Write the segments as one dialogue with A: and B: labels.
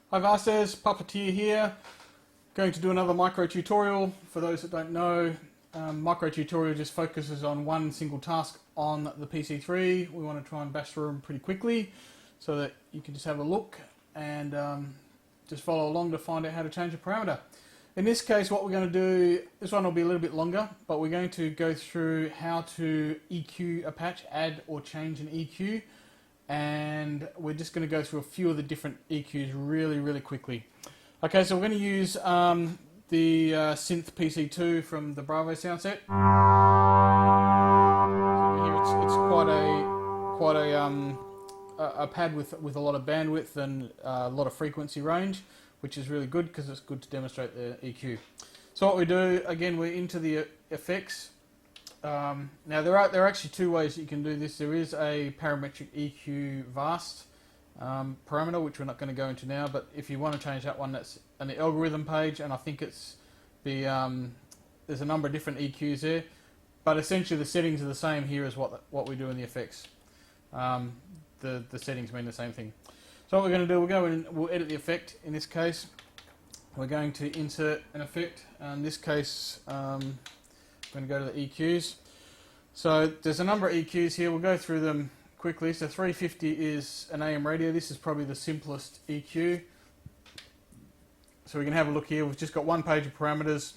A: Hi Vasez, Puppeteer here. Going to do another micro tutorial. For those that don't know, micro tutorial just focuses on one single task on the PC3. We want to try and bash through them pretty quickly so that you can just have a look and just follow along to find out how to change a parameter. In this case, what we're going to do, this one will be a little bit longer, but we're going to go through how to EQ a patch, add or change an EQ. And we're just going to go through a few of the different EQs really quickly. Okay, so we're going to use the synth PC2 from the Bravo sound set. So here it's quite a pad with a lot of bandwidth and a lot of frequency range, which is really good because it's good to demonstrate the EQ. So what we do, again, we're into the effects. Now there are actually two ways that you can do this. There is a parametric EQ vast parameter, which we're not going to go into now, but if you want to change that one, that's on the algorithm page, and I think it's the there's a number of different EQs there, but essentially the settings are the same here as what we do in the effects. The settings mean the same thing. So what we're going to do, we'll go in and we'll edit the effect. In this case, we're going to insert an effect. In this case, I'm going to go to the EQs. So there's a number of EQs here. We'll go through them quickly. So 350 is an AM radio. This is probably the simplest EQ. So we can have a look here. We've just got one page of parameters.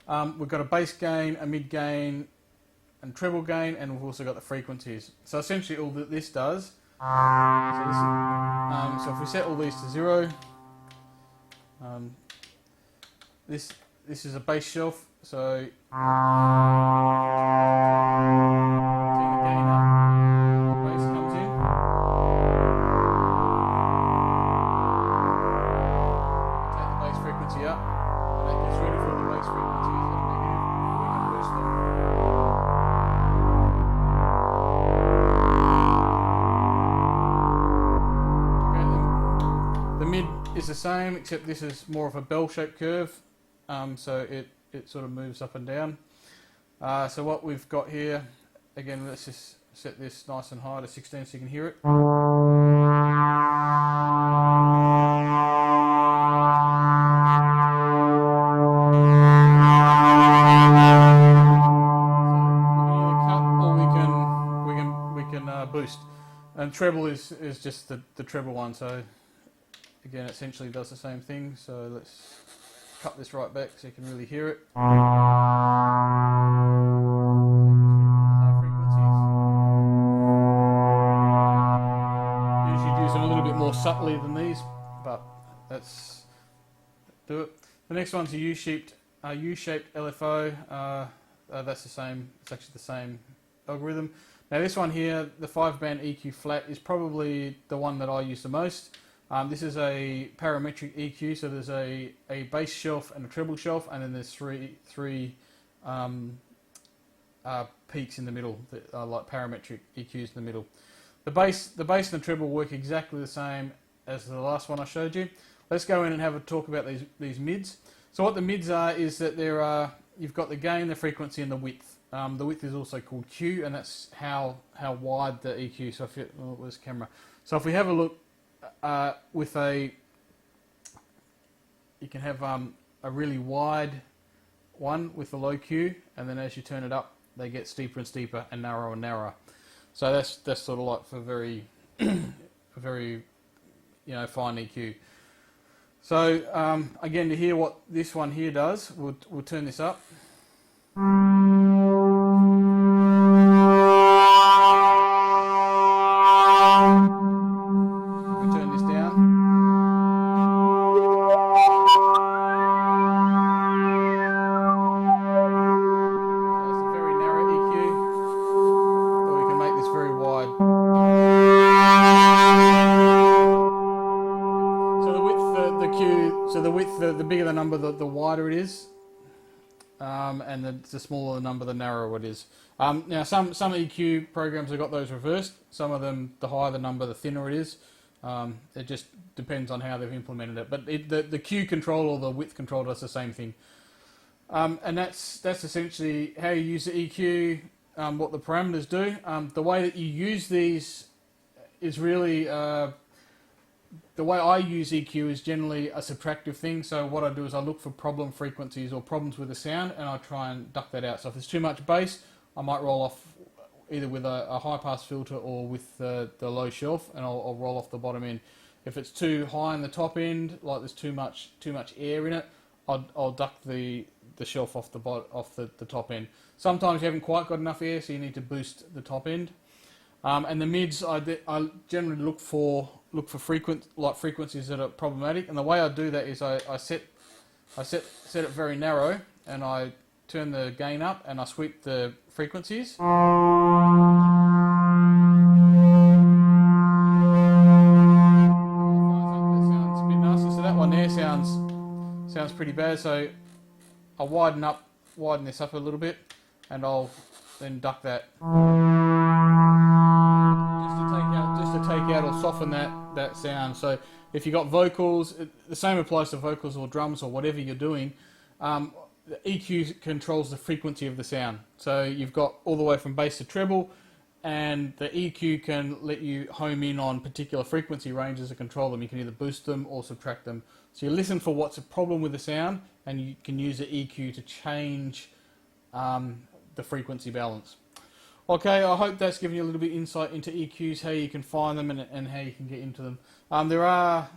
A: We've got a bass gain, a mid gain, and treble gain, and we've also got the frequencies. So essentially all that this does, so if we set all these to 0, this is a bass shelf. So turn the gain up, the bass comes in. Take the bass frequency up, and that gets ready for the bass frequencies that are negative. We can boost them. Okay, the mid is the same, except this is more of a bell-shaped curve, so it sort of moves up and down. So what we've got here, again, let's just set this nice and high to 16 so you can hear it. So we can either cut or we can boost. And treble is just the treble one. So again, essentially does the same thing. So let's cut this right back so you can really hear it. Usually use them a little bit more subtly than these, but that's do it. The next one's a U-shaped LFO. That's the same. It's actually the same algorithm. Now this one here, the 5-band EQ flat, is probably the one that I use the most. This is a parametric EQ, so there's a bass shelf and a treble shelf, and then there's three peaks in the middle that are like parametric EQs in the middle. The bass and the treble work exactly the same as the last one I showed you. Let's go in and have a talk about these mids. So what the mids are is that you've got the gain, the frequency, and the width. The width is also called Q, and that's how wide the EQ. So if where's the camera? So if we have a look. You can have a really wide one with the low Q, and then as you turn it up, they get steeper and steeper and narrower and narrower. So that's sort of like for very fine EQ. So again, to hear what this one here does, we'll turn this up. The bigger the number, the wider it is, and the smaller the number, the narrower it is. Now, some EQ programs have got those reversed. Some of them, the higher the number, the thinner it is. It just depends on how they've implemented it. But the Q control or the width control does the same thing. And that's essentially how you use the EQ, what the parameters do. The way that you use these is really the way I use EQ is generally a subtractive thing. So what I do is I look for problem frequencies or problems with the sound, and I try and duck that out. So if there's too much bass, I might roll off either with a high pass filter or with the low shelf, and I'll roll off the bottom end. If it's too high in the top end, like there's too much air in it, I'll duck the shelf off the top end. Sometimes you haven't quite got enough air, so you need to boost the top end. And the mids, I generally look for frequencies that are problematic. And the way I do that is I set it very narrow, and I turn the gain up, and I sweep the frequencies. Sounds pretty bad, so I'll widen this up a little bit, and I'll then duck that just to take out or soften that sound. So if you've got vocals, the same applies to vocals or drums or whatever you're doing. The EQ controls the frequency of the sound. So you've got all the way from bass to treble, and the EQ can let you home in on particular frequency ranges to control them. You can either boost them or subtract them. So you listen for what's a problem with the sound, and you can use the EQ to change the frequency balance. Okay, I hope that's given you a little bit of insight into EQs, how you can find them, and how you can get into them. I'll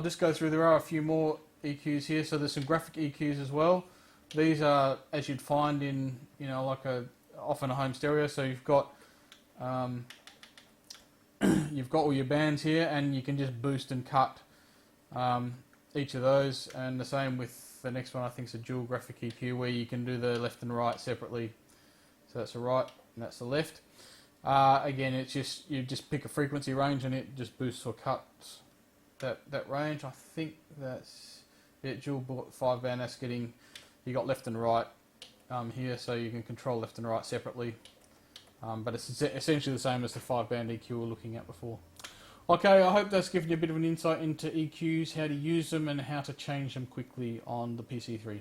A: just go through, there are a few more EQs here. So there's some graphic EQs as well. These are, as you'd find in, often a home stereo. So you've got all your bands here, and you can just boost and cut each of those. And the same with the next one. I think it's a dual graphic EQ, where you can do the left and right separately. So that's the right and that's the left. Again, it's just, you just pick a frequency range, and it just boosts or cuts that range. I think that's it. Dual 5-band. That's getting, you got left and right here, so you can control left and right separately. But it's essentially the same as the 5-band EQ we were looking at before. Okay, I hope that's given you a bit of an insight into EQs, how to use them, and how to change them quickly on the PC3.